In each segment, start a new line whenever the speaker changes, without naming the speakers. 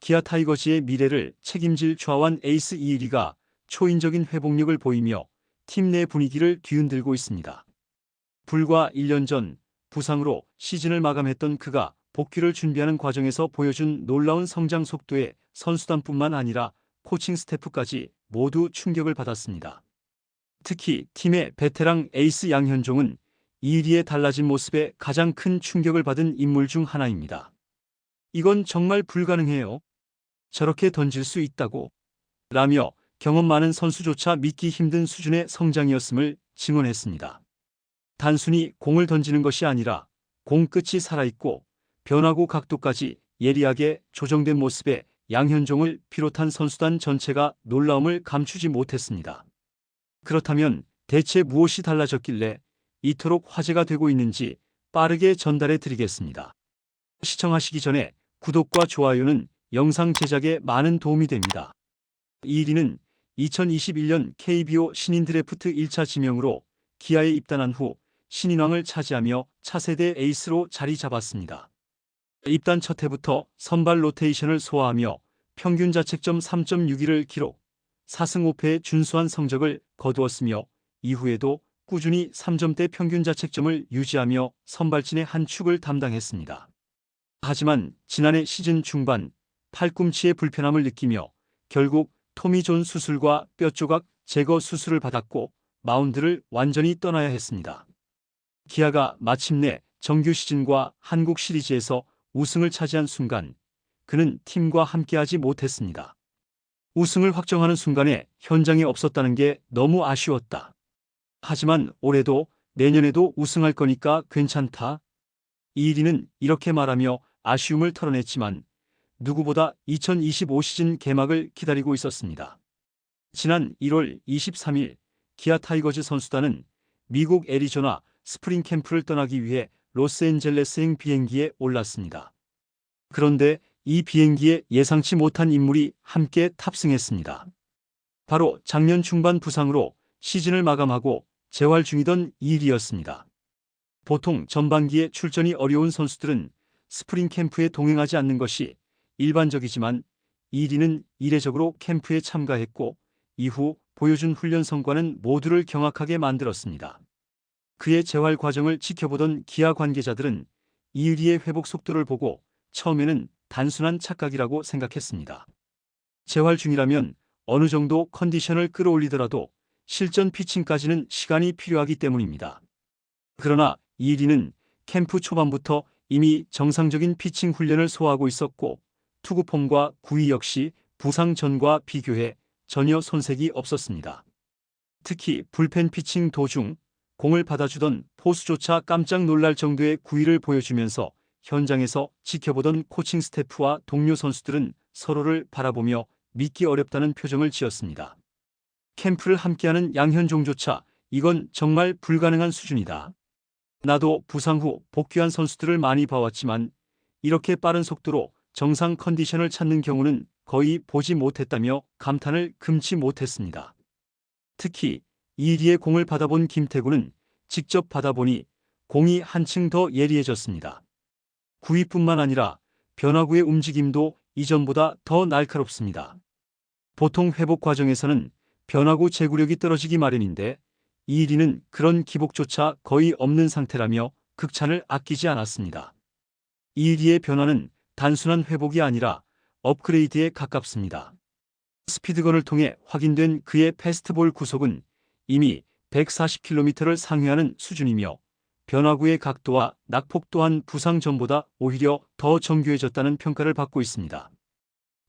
기아 타이거즈의 미래를 책임질 좌완 에이스 이일이가 초인적인 회복력을 보이며 팀 내 분위기를 뒤흔들고 있습니다. 불과 1년 전 부상으로 시즌을 마감했던 그가 복귀를 준비하는 과정에서 보여준 놀라운 성장 속도에 선수단뿐만 아니라 코칭 스태프까지 모두 충격을 받았습니다. 특히 팀의 베테랑 에이스 양현종은 이일이의 달라진 모습에 가장 큰 충격을 받은 인물 중 하나입니다. 이건 정말 불가능해요. 저렇게 던질 수 있다고? 라며 경험 많은 선수조차 믿기 힘든 수준의 성장이었음을 증언했습니다. 단순히 공을 던지는 것이 아니라 공 끝이 살아있고 변화구 각도까지 예리하게 조정된 모습에 양현종을 비롯한 선수단 전체가 놀라움을 감추지 못했습니다. 그렇다면 대체 무엇이 달라졌길래 이토록 화제가 되고 있는지 빠르게 전달해 드리겠습니다. 시청하시기 전에 구독과 좋아요는 영상 제작에 많은 도움이 됩니다. 이일이는 2021년 KBO 신인 드래프트 1차 지명으로 기아에 입단한 후 신인왕을 차지하며 차세대 에이스로 자리 잡았습니다. 입단 첫 해부터 선발 로테이션을 소화하며 평균 자책점 3.61을 기록, 4승 5패의 준수한 성적을 거두었으며 이후에도 꾸준히 3점대 평균 자책점을 유지하며 선발진의 한 축을 담당했습니다. 하지만 지난해 시즌 중반 팔꿈치의 불편함을 느끼며 결국 토미존 수술과 뼈조각 제거 수술을 받았고 마운드를 완전히 떠나야 했습니다. 기아가 마침내 정규 시즌과 한국 시리즈에서 우승을 차지한 순간 그는 팀과 함께하지 못했습니다. 우승을 확정하는 순간에 현장에 없었다는 게 너무 아쉬웠다. 하지만 올해도 내년에도 우승할 거니까 괜찮다. 이일이는 이렇게 말하며 아쉬움을 털어냈지만 누구보다 2025 시즌 개막을 기다리고 있었습니다. 지난 1월 23일 기아 타이거즈 선수단은 미국 애리조나 스프링 캠프를 떠나기 위해 로스앤젤레스행 비행기에 올랐습니다. 그런데 이 비행기에 예상치 못한 인물이 함께 탑승했습니다. 바로 작년 중반 부상으로 시즌을 마감하고 재활 중이던 이일이였습니다. 보통 전반기에 출전이 어려운 선수들은 스프링 캠프에 동행하지 않는 것이 일반적이지만 이일이는 이례적으로 캠프에 참가했고 이후 보여준 훈련 성과는 모두를 경악하게 만들었습니다. 그의 재활 과정을 지켜보던 기아 관계자들은 이일이의 회복 속도를 보고 처음에는 단순한 착각이라고 생각했습니다. 재활 중이라면 어느 정도 컨디션을 끌어올리더라도 실전 피칭까지는 시간이 필요하기 때문입니다. 그러나 이일이는 캠프 초반부터 이미 정상적인 피칭 훈련을 소화하고 있었고 투구 폼과 구위 역시 부상 전과 비교해 전혀 손색이 없었습니다. 특히 불펜 피칭 도중 공을 받아주던 포수조차 깜짝 놀랄 정도의 구위를 보여주면서 현장에서 지켜보던 코칭 스태프와 동료 선수들은 서로를 바라보며 믿기 어렵다는 표정을 지었습니다. 캠프를 함께하는 양현종조차 이건 정말 불가능한 수준이다. 나도 부상 후 복귀한 선수들을 많이 봐왔지만 이렇게 빠른 속도로 정상 컨디션을 찾는 경우는 거의 보지 못했다며 감탄을 금치 못했습니다. 특히 이일이의 공을 받아본 김태구는 직접 받아보니 공이 한층 더 예리해졌습니다. 구위뿐만 아니라 변화구의 움직임도 이전보다 더 날카롭습니다. 보통 회복 과정에서는 변화구 제구력이 떨어지기 마련인데 이일이는 그런 기복조차 거의 없는 상태라며 극찬을 아끼지 않았습니다. 이일이의 변화는 단순한 회복이 아니라 업그레이드에 가깝습니다. 스피드건을 통해 확인된 그의 패스트볼 구속은 이미 140km를 상회하는 수준이며 변화구의 각도와 낙폭 또한 부상 전보다 오히려 더 정교해졌다는 평가를 받고 있습니다.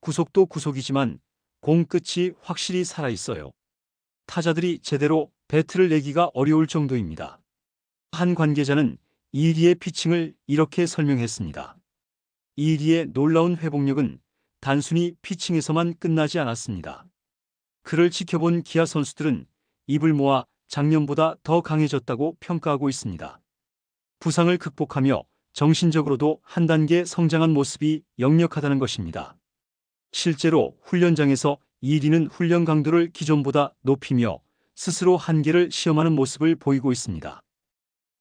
구속도 구속이지만 공 끝이 확실히 살아있어요. 타자들이 제대로 배트를 내기가 어려울 정도입니다. 한 관계자는 이일이의 피칭을 이렇게 설명했습니다. 이일이의 놀라운 회복력은 단순히 피칭에서만 끝나지 않았습니다. 그를 지켜본 기아 선수들은 입을 모아 작년보다 더 강해졌다고 평가하고 있습니다. 부상을 극복하며 정신적으로도 한 단계 성장한 모습이 역력하다는 것입니다. 실제로 훈련장에서 이일이는 훈련 강도를 기존보다 높이며 스스로 한계를 시험하는 모습을 보이고 있습니다.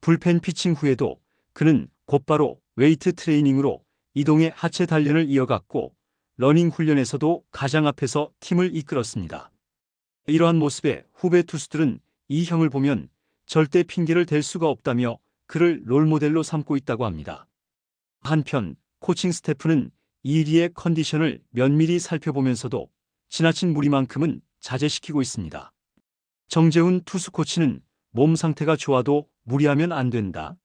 불펜 피칭 후에도 그는 곧바로 웨이트 트레이닝으로 이동의 하체 단련을 이어갔고 러닝 훈련에서도 가장 앞에서 팀을 이끌었습니다. 이러한 모습에 후배 투수들은 이 형을 보면 절대 핑계를 댈 수가 없다며 그를 롤모델로 삼고 있다고 합니다. 한편 코칭 스태프는 이리의 컨디션을 면밀히 살펴보면서도 지나친 무리만큼은 자제시키고 있습니다. 정재훈 투수 코치는 몸 상태가 좋아도 무리하면 안 된다.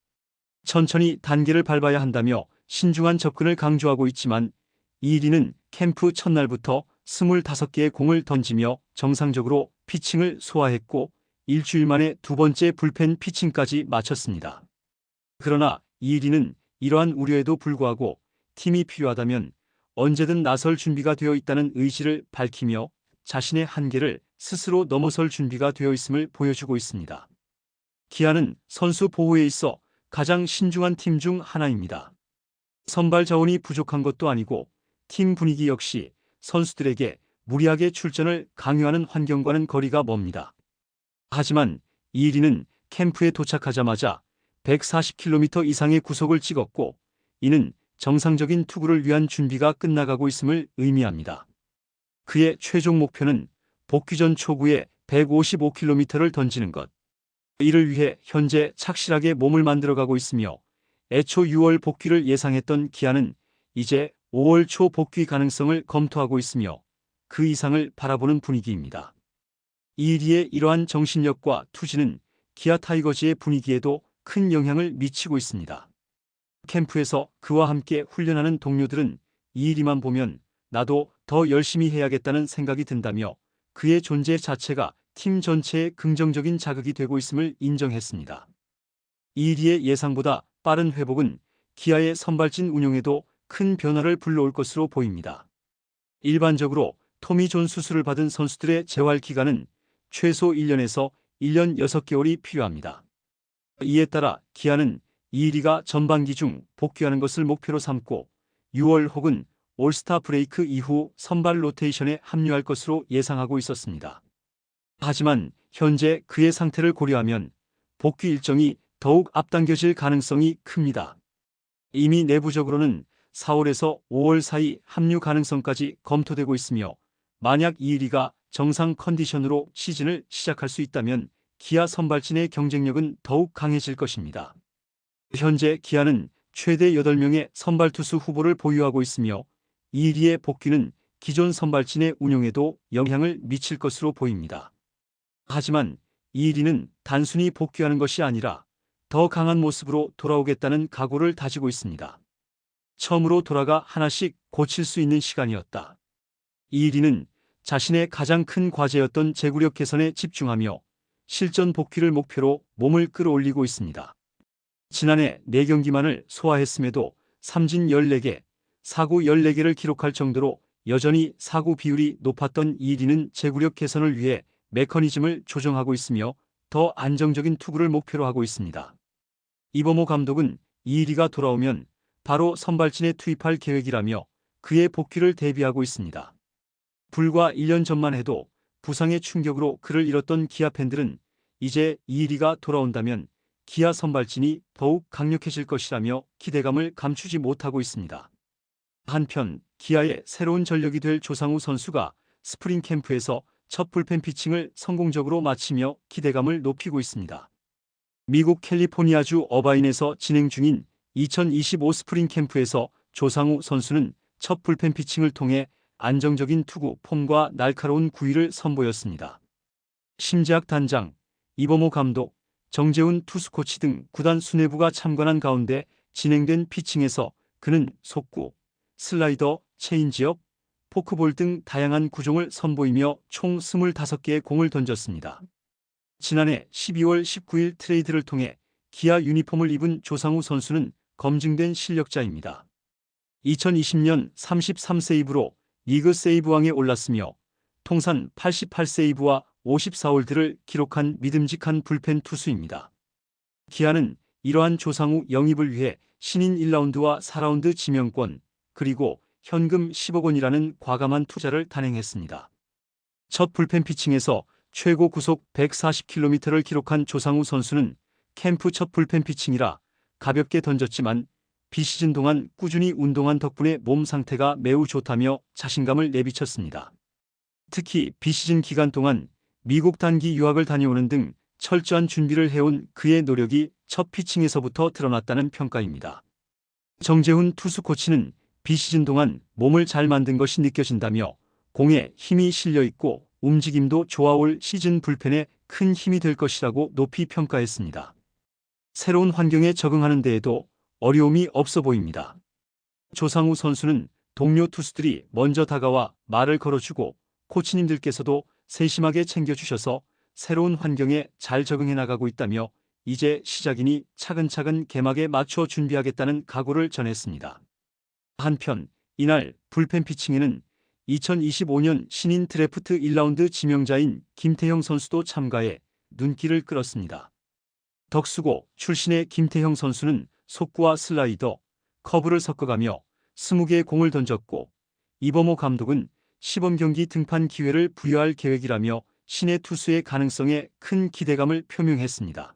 천천히 단계를 밟아야 한다며 신중한 접근을 강조하고 있지만 이리는 캠프 첫날부터 25개의 공을 던지며 정상적으로 피칭을 소화했고 일주일 만에 두 번째 불펜 피칭까지 마쳤습니다. 그러나 이리는 이러한 우려에도 불구하고 팀이 필요하다면 언제든 나설 준비가 되어 있다는 의지를 밝히며 자신의 한계를 스스로 넘어설 준비가 되어 있음을 보여주고 있습니다. 기아는 선수 보호에 있어 가장 신중한 팀 중 하나입니다. 선발 자원이 부족한 것도 아니고 팀 분위기 역시 선수들에게 무리하게 출전을 강요하는 환경과는 거리가 멉니다. 하지만 이리는 캠프에 도착하자마자 140km 이상의 구속을 찍었고 이는 정상적인 투구를 위한 준비가 끝나가고 있음을 의미합니다. 그의 최종 목표는 복귀 전 초구에 155km를 던지는 것. 이를 위해 현재 착실하게 몸을 만들어가고 있으며 애초 6월 복귀를 예상했던 기아는 이제 5월 초 복귀 가능성을 검토하고 있으며 그 이상을 바라보는 분위기입니다. 이리의 이러한 정신력과 투지는 기아 타이거즈의 분위기에도 큰 영향을 미치고 있습니다. 캠프에서 그와 함께 훈련하는 동료들은 이리만 보면 나도 더 열심히 해야겠다는 생각이 든다며 그의 존재 자체가 팀 전체에 긍정적인 자극이 되고 있음을 인정했습니다. 이리의 예상보다 빠른 회복은 기아의 선발진 운용에도 큰 변화를 불러올 것으로 보입니다. 일반적으로 토미 존 수술을 받은 선수들의 재활 기간은 최소 1년에서 1년 6개월이 필요합니다. 이에 따라 기아는 이리가 전반기 중 복귀하는 것을 목표로 삼고 6월 혹은 올스타 브레이크 이후 선발 로테이션에 합류할 것으로 예상하고 있었습니다. 하지만 현재 그의 상태를 고려하면 복귀 일정이 더욱 앞당겨질 가능성이 큽니다. 이미 내부적으로는 4월에서 5월 사이 합류 가능성까지 검토되고 있으며 만약 이리가 정상 컨디션으로 시즌을 시작할 수 있다면 기아 선발진의 경쟁력은 더욱 강해질 것입니다. 현재 기아는 최대 8명의 선발 투수 후보를 보유하고 있으며 이리의 복귀는 기존 선발진의 운용에도 영향을 미칠 것으로 보입니다. 하지만 이리는 단순히 복귀하는 것이 아니라 더 강한 모습으로 돌아오겠다는 각오를 다지고 있습니다. 처음으로 돌아가 하나씩 고칠 수 있는 시간이었다. 이리는 자신의 가장 큰 과제였던 제구력 개선에 집중하며 실전 복귀를 목표로 몸을 끌어올리고 있습니다. 지난해 4경기만을 소화했음에도 삼진 14개, 사구 14개를 기록할 정도로 여전히 사구 비율이 높았던 이리는 제구력 개선을 위해 메커니즘을 조정하고 있으며 더 안정적인 투구를 목표로 하고 있습니다. 이범호 감독은 이리가 돌아오면 바로 선발진에 투입할 계획이라며 그의 복귀를 대비하고 있습니다. 불과 1년 전만 해도 부상의 충격으로 그를 잃었던 기아 팬들은 이제 이리가 돌아온다면 기아 선발진이 더욱 강력해질 것이라며 기대감을 감추지 못하고 있습니다. 한편 기아의 새로운 전력이 될 조상우 선수가 스프링 캠프에서 첫 불펜 피칭을 성공적으로 마치며 기대감을 높이고 있습니다. 미국 캘리포니아주 어바인에서 진행 중인 2025 스프링 캠프에서 조상우 선수는 첫 불펜 피칭을 통해 안정적인 투구 폼과 날카로운 구위를 선보였습니다. 심재학 단장, 이범호 감독, 정재훈 투수 코치 등 구단 수뇌부가 참관한 가운데 진행된 피칭에서 그는 속구, 슬라이더, 체인지업, 포크볼 등 다양한 구종을 선보이며 총 25개의 공을 던졌습니다. 지난해 12월 19일 트레이드를 통해 기아 유니폼을 입은 조상우 선수는 검증된 실력자입니다. 2020년 33세이브로 리그 세이브왕에 올랐으며 통산 88세이브와 54홀드를 기록한 믿음직한 불펜 투수입니다. 기아는 이러한 조상우 영입을 위해 신인 1라운드와 4라운드 지명권 그리고 현금 10억 원이라는 과감한 투자를 단행했습니다. 첫 불펜 피칭에서 최고 구속 140km를 기록한 조상우 선수는 캠프 첫 불펜 피칭이라 가볍게 던졌지만 비시즌 동안 꾸준히 운동한 덕분에 몸 상태가 매우 좋다며 자신감을 내비쳤습니다. 특히 비시즌 기간 동안 미국 단기 유학을 다녀오는 등 철저한 준비를 해온 그의 노력이 첫 피칭에서부터 드러났다는 평가입니다. 정재훈 투수 코치는 비시즌 동안 몸을 잘 만든 것이 느껴진다며 공에 힘이 실려 있고 움직임도 좋아올 시즌 불펜에 큰 힘이 될 것이라고 높이 평가했습니다. 새로운 환경에 적응하는 데에도 어려움이 없어 보입니다. 조상우 선수는 동료 투수들이 먼저 다가와 말을 걸어주고 코치님들께서도 세심하게 챙겨주셔서 새로운 환경에 잘 적응해 나가고 있다며 이제 시작이니 차근차근 개막에 맞춰 준비하겠다는 각오를 전했습니다. 한편 이날 불펜 피칭에는 2025년 신인 드래프트 1라운드 지명자인 김태형 선수도 참가해 눈길을 끌었습니다. 덕수고 출신의 김태형 선수는 속구와 슬라이더, 커브를 섞어가며 20개의 공을 던졌고 이범호 감독은 시범경기 등판 기회를 부여할 계획이라며 신예 투수의 가능성에 큰 기대감을 표명했습니다.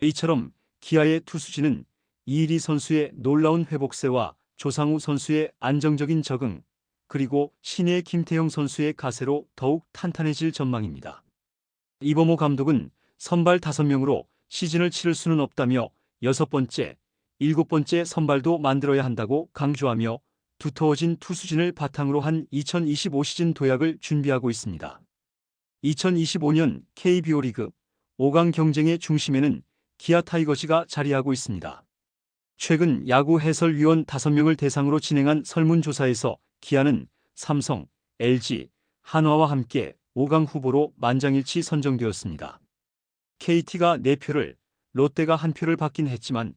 이처럼 기아의 투수진은 이일이 선수의 놀라운 회복세와 조상우 선수의 안정적인 적응, 그리고 신예 김태형 선수의 가세로 더욱 탄탄해질 전망입니다. 이범호 감독은 선발 5명으로 시즌을 치를 수는 없다며 6번째, 7번째 선발도 만들어야 한다고 강조하며 두터워진 투수진을 바탕으로 한 2025 시즌 도약을 준비하고 있습니다. 2025년 KBO 리그 5강 경쟁의 중심에는 기아 타이거즈가 자리하고 있습니다. 최근 야구 해설위원 5명을 대상으로 진행한 설문조사에서 기아는 삼성, LG, 한화와 함께 5강 후보로 만장일치 선정되었습니다. KT가 4표를, 롯데가 1표를 받긴 했지만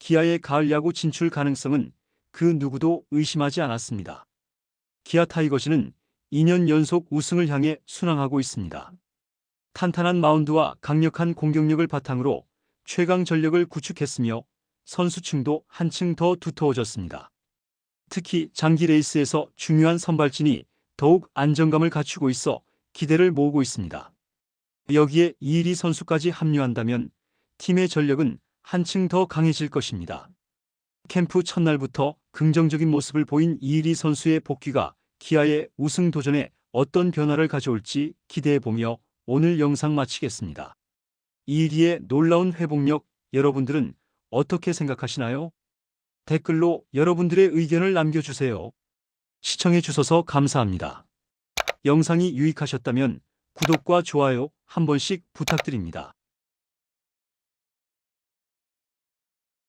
기아의 가을 야구 진출 가능성은 그 누구도 의심하지 않았습니다. 기아 타이거즈는 2년 연속 우승을 향해 순항하고 있습니다. 탄탄한 마운드와 강력한 공격력을 바탕으로 최강 전력을 구축했으며 선수층도 한층 더 두터워졌습니다. 특히 장기 레이스에서 중요한 선발진이 더욱 안정감을 갖추고 있어 기대를 모으고 있습니다. 여기에 이일이 선수까지 합류한다면 팀의 전력은 한층 더 강해질 것입니다. 캠프 첫날부터 긍정적인 모습을 보인 이일이 선수의 복귀가 기아의 우승 도전에 어떤 변화를 가져올지 기대해보며 오늘 영상 마치겠습니다. 이일이의 놀라운 회복력, 여러분들은 어떻게 생각하시나요? 댓글로 여러분들의 의견을 남겨주세요. 시청해주셔서 감사합니다. 영상이 유익하셨다면 구독과 좋아요 한 번씩 부탁드립니다.